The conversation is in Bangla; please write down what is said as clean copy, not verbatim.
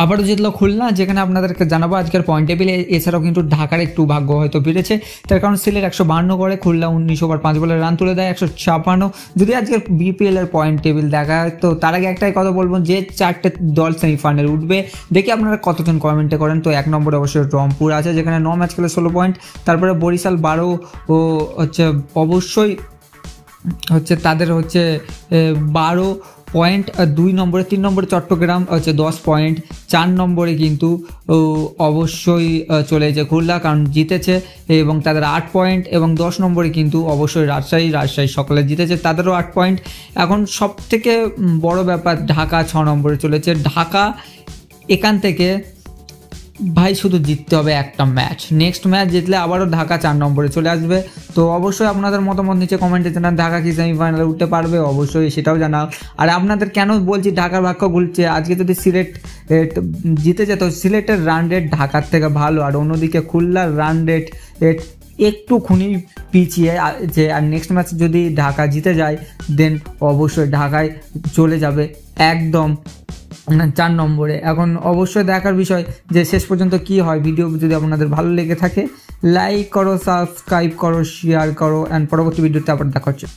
আবারও জিতলো খুলনা, যেখানে আপনাদেরকে জানাবো আজকের পয়েন্ট টেবিলে। এছাড়াও কিন্তু ঢাকার একটু ভাগ্য হয়তো ফিরেছে, তার কারণ সিলেট 152 করে, খুলনা 19 ওভার 5 বলে রান তুলে দেয় 156। যদি আজকের বিপিএল এর পয়েন্ট টেবিল দেখা হয়, তো তার আগে একটাই কথা বলবো যে 4টে দল সেমিফাইনাল উঠবে। দেখি আপনারা কতজন কমেন্টে করেন। তো 1 নম্বরে অবশ্যই রংপুর আছে, যেখানে 9 ম্যাচ খেলে 16 পয়েন্ট। তারপরে বরিশাল 12 ও হচ্ছে অবশ্যই হচ্ছে তাদের হচ্ছে 12 পয়েন্ট। 2 নম্বরে 3 নম্বরে চট্টগ্রাম হচ্ছে 10 পয়েন্ট। 4 নম্বরে কিন্তু অবশ্যই চলে যায় খুলনা, কারণ জিতেছে এবং তাদের 8 পয়েন্ট। এবং 10 নম্বরে কিন্তু অবশ্যই রাজশাহী সকালে জিতেছে, তাদেরও 8 পয়েন্ট। এখন সব থেকে বড় ব্যাপার ঢাকা 6 নম্বরে চলেছে। ঢাকা এখান থেকে ভাই শুধু জিততে হবে একটা ম্যাচ, নেক্সট ম্যাচ জিতলে আবারও ঢাকা 4 নম্বরে চলে আসবে। তো অবশ্যই আপনাদের মতামত নিচে কমেন্টে জানান, ঢাকা কি সেমিফাইনালে উঠতে পারবে, অবশ্যই সেটাও জানাও। আর আপনাদের কেন বলছি ঢাকার ভাগ্য খুলছে, আজকে যদি সিলেট জিতে যেত, সিলেটের রান রেট ঢাকার থেকে ভালো, আর অন্যদিকে খুলনার রান রেট একটুখানি পিছিয়ে যে। আর নেক্সট ম্যাচ যদি ঢাকা জিতে যায়, দেন অবশ্যই ঢাকায় চলে যাবে একদম 4 নম্বরে। এখন অবশ্যই দেখার বিষয় যে শেষ পর্যন্ত কি হয়। ভিডিও যদি আপনাদের ভালো লেগে থাকে, লাইক করো, সাবস্ক্রাইব করো, শেয়ার করো, অ্যান্ড পরবর্তী ভিডিওতে আবার দেখা হচ্ছে।